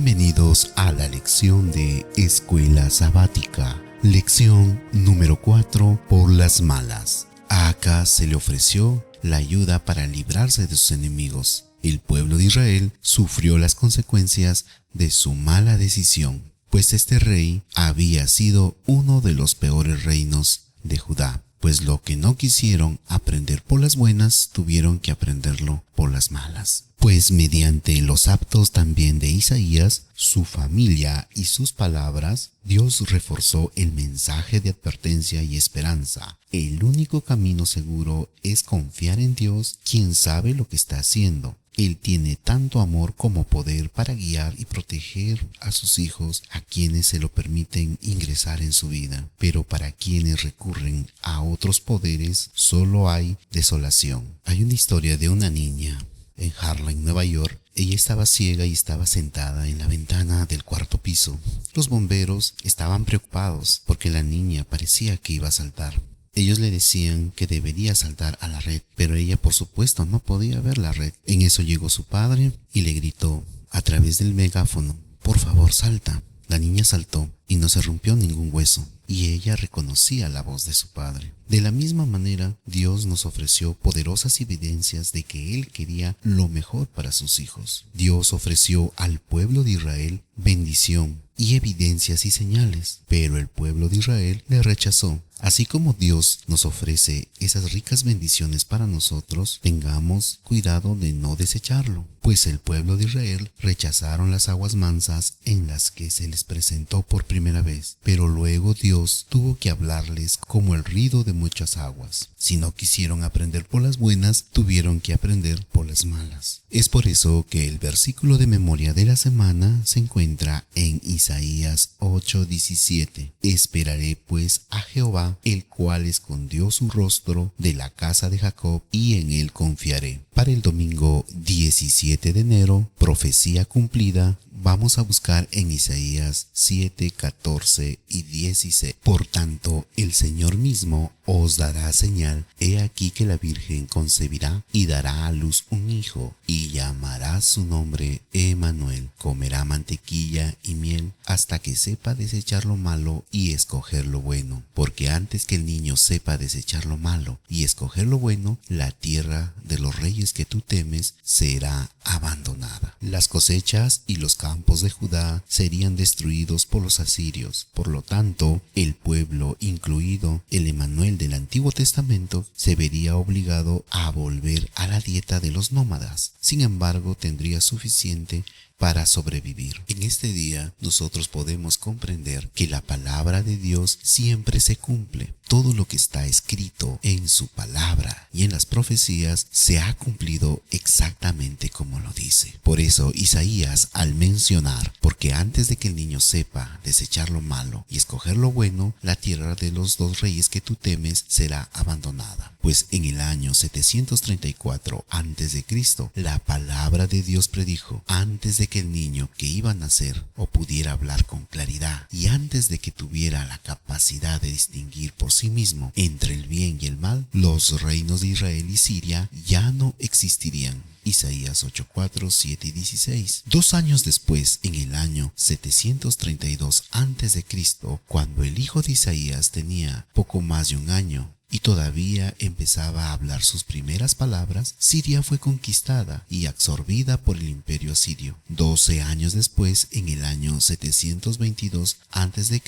Bienvenidos a la lección de Escuela Sabática, lección número 4, por las malas. A Acaz se le ofreció la ayuda para librarse de sus enemigos. El pueblo de Israel sufrió las consecuencias de su mala decisión, pues este rey había sido uno de los peores reinos de Judá. Pues lo que no quisieron aprender por las buenas, tuvieron que aprenderlo por las malas. Pues mediante los actos también de Isaías, su familia y sus palabras, Dios reforzó el mensaje de advertencia y esperanza. El único camino seguro es confiar en Dios, quien sabe lo que está haciendo. Él tiene tanto amor como poder para guiar y proteger a sus hijos, a quienes se lo permiten ingresar en su vida. Pero para quienes recurren a otros poderes, solo hay desolación. Hay una historia de una niña en Harlem, Nueva York. Ella estaba ciega y estaba sentada en la ventana del cuarto piso. Los bomberos estaban preocupados porque la niña parecía que iba a saltar. Ellos le decían que debería saltar a la red, pero ella por supuesto no podía ver la red. En eso llegó su padre y le gritó a través del megáfono: "Por favor, salta". La niña saltó y no se rompió ningún hueso, y ella reconocía la voz de su padre. De la misma manera, Dios nos ofreció poderosas evidencias de que Él quería lo mejor para sus hijos. Dios ofreció al pueblo de Israel bendición y evidencias y señales, pero el pueblo de Israel le rechazó. Así como Dios nos ofrece esas ricas bendiciones para nosotros, tengamos cuidado de no desecharlo, pues el pueblo de Israel rechazaron las aguas mansas en las que se les presentó por primera vez, pero luego Dios tuvo que hablarles como el ruido de muchas aguas. Si no quisieron aprender por las buenas, tuvieron que aprender por las malas. Es por eso que el versículo de memoria de la semana se encuentra en Isaías 8:17. Esperaré pues a Jehová, el cual escondió su rostro de la casa de Jacob, y en él confiaré. Para el domingo 17 de enero, profecía cumplida, vamos a buscar en Isaías 7, 14 y 16. Por tanto, el Señor mismo os dará señal. He aquí que la Virgen concebirá y dará a luz un hijo, y llamará su nombre Emmanuel. Comerá mantequilla y miel hasta que sepa desechar lo malo y escoger lo bueno. Porque antes que el niño sepa desechar lo malo y escoger lo bueno, la tierra de los reyes que tú temes será abandonada. Las cosechas y los campos de Judá serían destruidos por los asirios. Por lo tanto, el pueblo, incluido el Emmanuel del Antiguo Testamento, se vería obligado a volver a la dieta de los nómadas. Sin embargo, tendría suficiente para sobrevivir. En este día nosotros podemos comprender que la palabra de Dios siempre se cumple. Todo lo que está escrito en su palabra y en las profecías se ha cumplido exactamente como lo dice. Por eso Isaías, al mencionar: porque antes de que el niño sepa desechar lo malo y escoger lo bueno, la tierra de los dos reyes que tú temes será abandonada. Pues en el año 734 a.C., la palabra de Dios predijo: antes de que el niño que iba a nacer o pudiera hablar con claridad, y antes de que tuviera la capacidad de distinguir por sí mismo entre el bien y el mal, los reinos de Israel y Siria ya no existirían. Isaías 8:4, 7 y 16. 2 años después, en el año 732 a.C., cuando el hijo de Isaías tenía poco más de un año y todavía empezaba a hablar sus primeras palabras, Siria fue conquistada y absorbida por el imperio asirio. 12 años después, en el año 722 a.C.,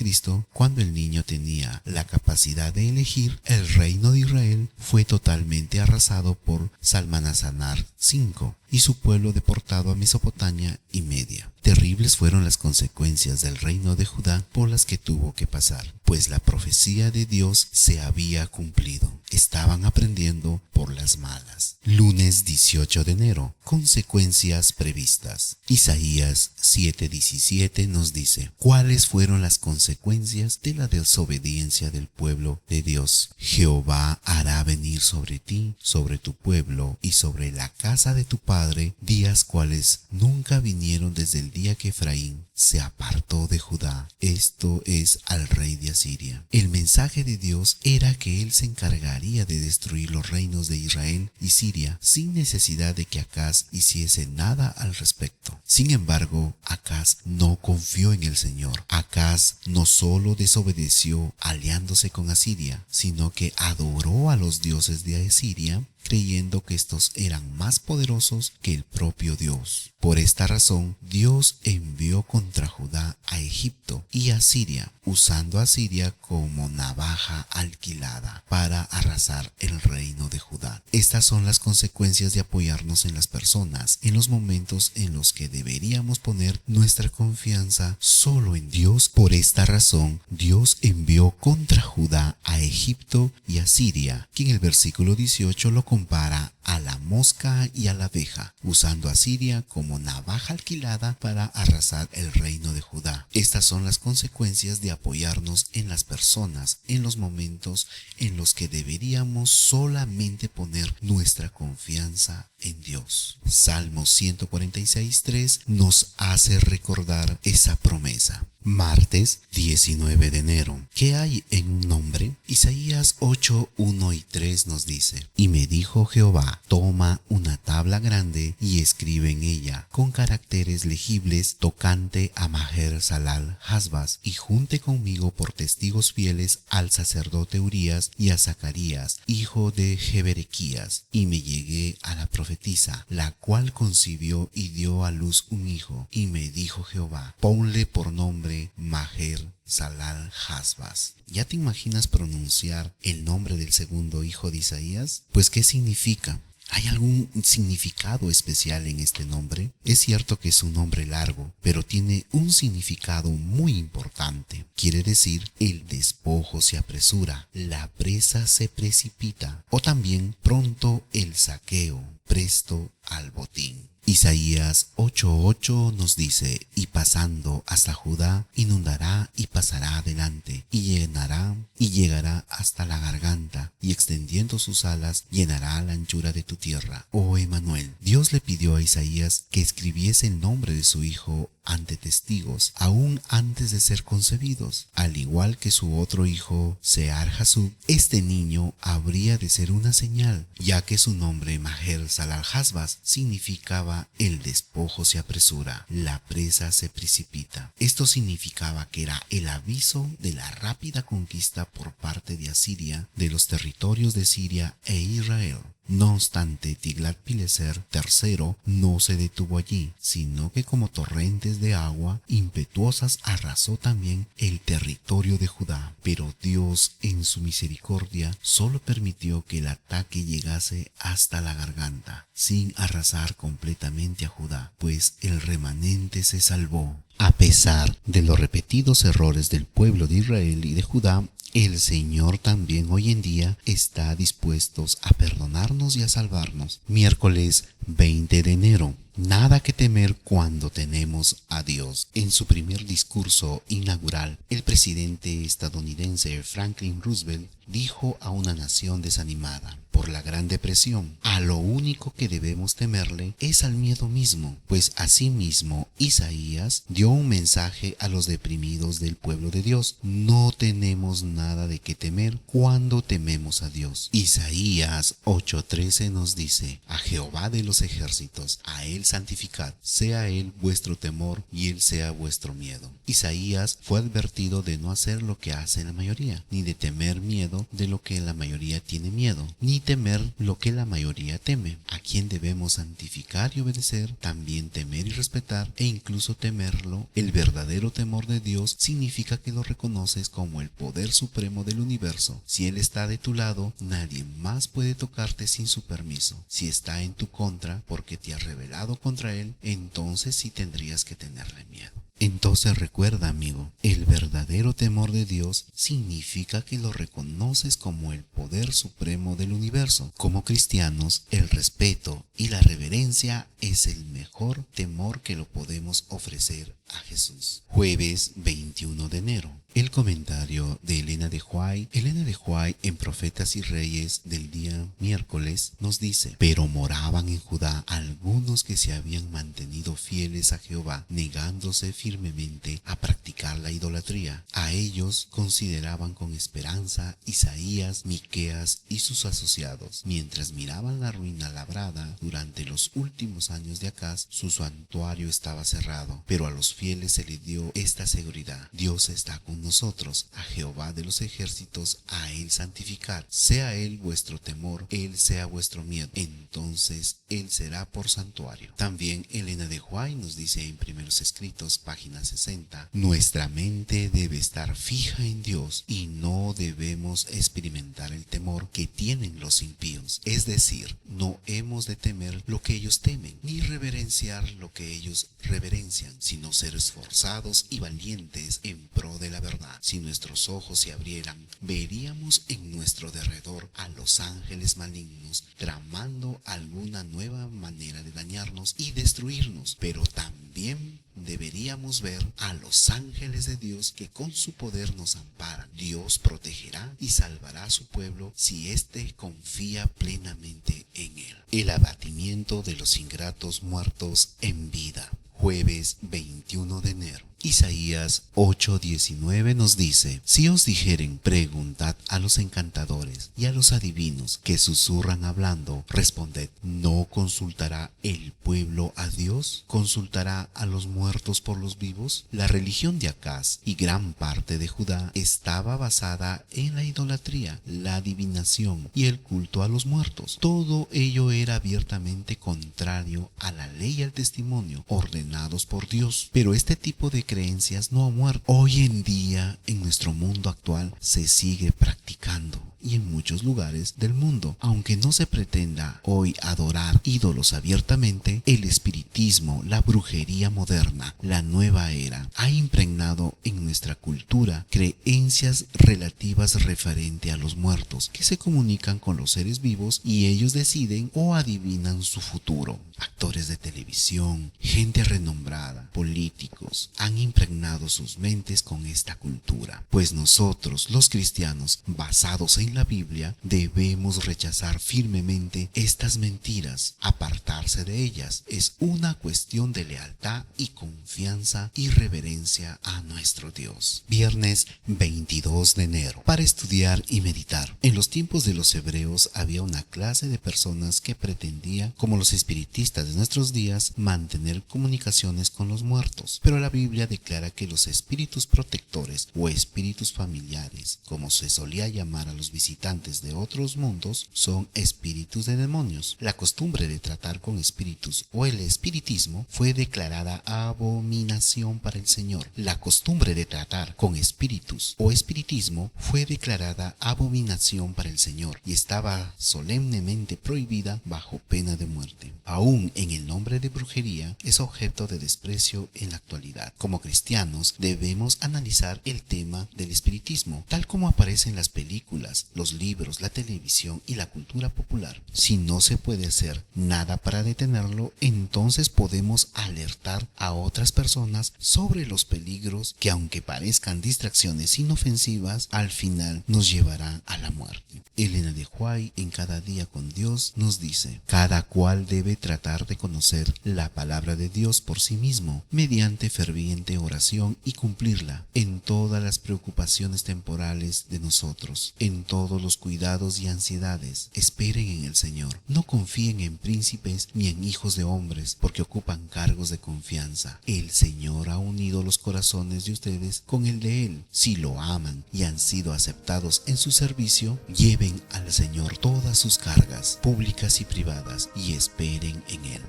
cuando el niño tenía la capacidad de elegir, el reino de Israel fue totalmente arrasado por Salmanasar V y su pueblo deportado a Mesopotamia y Media. Terribles fueron las consecuencias del reino de Judá por las que tuvo que pasar, pues la profecía de Dios se había cumplido. Estaban aprendiendo por las malas. Lunes 18 de enero. Consecuencias previstas. Isaías 7:17 nos dice: ¿cuáles fueron las consecuencias de la desobediencia del pueblo de Dios? Jehová hará venir sobre ti, sobre tu pueblo y sobre la casa de tu padre, días cuales nunca vinieron desde el día que Efraín se apartó de Judá, esto es, al rey de Asiria. El mensaje de Dios era que él se encargaría dejaría de destruir los reinos de Israel y Siria sin necesidad de que Acaz hiciese nada al respecto. Sin embargo, Acaz no confió en el Señor. Acaz no solo desobedeció aliándose con Asiria, sino que adoró a los dioses de Asiria, creyendo que estos eran más poderosos que el propio Dios. Por esta razón, Dios envió contra Judá a Egipto y a Siria, usando a Siria como navaja alquilada para arrasar el reino de Judá. Estas son las consecuencias de apoyarnos en las personas en los momentos en los que deberíamos poner nuestra confianza solo en Dios. Por esta razón, Dios envió contra Judá a Egipto y a Siria, que en el versículo 18 lo compara a la mosca y a la abeja, usando a Siria como navaja alquilada para arrasar el reino de Judá. Estas son las consecuencias de apoyarnos en las personas en los momentos en los que deberíamos solamente poner nuestra confianza en Dios. Salmo 146:3 nos hace recordar esa promesa. Martes 19 de enero. ¿Qué hay en un nombre? Isaías 8:1 y 3 nos dice: Y me dijo Jehová, toma una tabla grande y escribe en ella con caracteres legibles tocante a Maher Salal Hasbaz, y junte conmigo por testigos fieles al sacerdote Urías y a Zacarías, hijo de Jeberequías. Y me llegué a la profetisa, la cual concibió y dio a luz un hijo. Y me dijo Jehová, ponle por nombre Maher Salal Hasbaz. ¿Ya te imaginas pronunciar el nombre del segundo hijo de Isaías? Pues, ¿qué significa? ¿Hay algún significado especial en este nombre? Es cierto que es un nombre largo, pero tiene un significado muy importante. Quiere decir, el despojo se apresura, la presa se precipita, o también pronto el saqueo, presto al botín. Isaías 8:8 nos dice: y pasando hasta Judá, inundará y pasará adelante, y llenará y llegará hasta la garganta, y extendiendo sus alas, llenará la anchura de tu tierra. Oh Emanuel, Dios le pidió a Isaías que escribiese el nombre de su hijo ante testigos, aún antes de ser concebidos. Al igual que su otro hijo, Sear-Jasub, este niño habría de ser una señal, ya que su nombre Maher Salal Hasbaz significaba el despojo se apresura, la presa se precipita. Esto significaba que era el aviso de la rápida conquista por parte de Asiria de los territorios de Siria e Israel. No obstante, Tiglat-Pileser III no se detuvo allí, sino que como torrentes de agua impetuosas arrasó también el territorio de Judá. Pero Dios, en su misericordia, solo permitió que el ataque llegase hasta la garganta, sin arrasar completamente a Judá, pues el remanente se salvó. A pesar de los repetidos errores del pueblo de Israel y de Judá, el Señor también hoy en día está dispuesto a perdonarnos y a salvarnos. Miércoles 20 de enero. Nada que temer cuando tenemos a Dios. En su primer discurso inaugural, el presidente estadounidense Franklin Roosevelt dijo a una nación desanimada por la Gran Depresión: a lo único que debemos temerle es al miedo mismo, pues asimismo Isaías dio un mensaje a los deprimidos del pueblo de Dios: no tenemos nada de qué temer cuando tememos a Dios. Isaías 8:13 nos dice: a Jehová de los ejércitos, a él santificad, sea él vuestro temor y él sea vuestro miedo. Isaías fue advertido de no hacer lo que hace la mayoría, ni de temer miedo de lo que la mayoría tiene miedo, ni temer lo que la mayoría teme. A quien debemos santificar y obedecer, también temer y respetar, e incluso temerlo. El verdadero temor de Dios significa que lo reconoces como el poder supremo del universo. Si Él está de tu lado, nadie más puede tocarte sin su permiso. Si está en tu contra porque te has rebelado contra Él, entonces sí tendrías que tenerle miedo. Entonces recuerda, amigo, el verdadero temor de Dios significa que lo reconoces como el poder supremo del universo. Como cristianos, el respeto y la reverencia es el mejor temor que lo podemos ofrecer a Jesús. Jueves 21 de enero. El comentario de Elena de White. Elena de White en Profetas y Reyes del día miércoles nos dice: pero moraban en Judá algunos que se habían mantenido fieles a Jehová, negándose firmemente a practicar la idolatría. A ellos consideraban con esperanza Isaías, Miqueas y sus asociados. Mientras miraban la ruina labrada durante los últimos años de Acaz, su santuario estaba cerrado, pero a los fieles se les dio esta seguridad: Dios está con nosotros, a Jehová de los ejércitos, a él santificad. Sea él vuestro temor, él sea vuestro miedo, entonces él será por santuario. También Elena de White nos dice en Primeros Escritos, página 60: nuestra mente debe estar fija en Dios y no debemos experimentar el temor que tienen los impíos. Es decir, no hemos de temer lo que ellos temen, ni reverenciar lo que ellos reverencian, sino ser esforzados y valientes en pro de la verdad. Si nuestros ojos se abrieran, veríamos en nuestro derredor a los ángeles malignos tramando alguna nueva manera de dañarnos y destruirnos, pero también deberíamos ver a los ángeles de Dios que con su poder nos amparan. Dios protegerá y salvará a su pueblo si éste confía plenamente en él. El abatimiento de los ingratos muertos en vida. Jueves 21 de enero. Isaías 8:19 nos dice: si os dijeren, preguntad a los encantadores y a los adivinos que susurran hablando, responded: ¿no consultará el pueblo a Dios? ¿Consultará a los muertos por los vivos? La religión de Acaz y gran parte de Judá estaba basada en la idolatría, la adivinación y el culto a los muertos. Todo ello era abiertamente contrario a la ley y al testimonio ordenados por Dios. Pero este tipo de creencias no ha muerto. Hoy en día, en nuestro mundo actual, se sigue practicando, y en muchos lugares del mundo. Aunque no se pretenda hoy adorar ídolos abiertamente, el espiritismo, la brujería moderna, la nueva era, ha impregnado en nuestra cultura creencias relativas referente a los muertos, que se comunican con los seres vivos y ellos deciden o adivinan su futuro. Actores de televisión, gente renombrada, políticos, han impregnado sus mentes con esta cultura. Pues nosotros, los cristianos, basados en la Biblia, debemos rechazar firmemente estas mentiras. Apartarse de ellas es una cuestión de lealtad y confianza y reverencia a nuestro Dios. Viernes 22 de enero. Para estudiar y meditar. En los tiempos de los hebreos había una clase de personas que pretendía, como los espiritistas de nuestros días, mantener comunicaciones con los muertos. Pero la Biblia declara que los espíritus protectores o espíritus familiares, como se solía llamar a los visitantes de otros mundos, son espíritus de demonios. La costumbre de tratar con espíritus o el espiritismo fue declarada abominación para el Señor. La costumbre de tratar con espíritus o espiritismo fue declarada abominación para el Señor y estaba solemnemente prohibida bajo pena de muerte. Aún en el nombre de brujería es objeto de desprecio en la actualidad. Como cristianos debemos analizar el tema del espiritismo, tal como aparece en las películas, los libros, la televisión y la cultura popular. Si no se puede hacer nada para detenerlo, entonces podemos alertar a otras personas sobre los peligros que, aunque parezcan distracciones inofensivas, al final nos llevarán a la muerte. Elena de White en Cada día con Dios nos dice: cada cual debe tratar de conocer la palabra de Dios por sí mismo, mediante ferviente oración, y cumplirla en todas las preocupaciones temporales de nosotros, en todos los cuidados y ansiedades. Esperen en el Señor. No confíen en príncipes ni en hijos de hombres, porque ocupan cargos de confianza. El Señor ha unido los corazones de ustedes con el de Él. Si lo aman y han sido aceptados en su servicio, lleven al Señor todas sus cargas, públicas y privadas, y esperen en Él.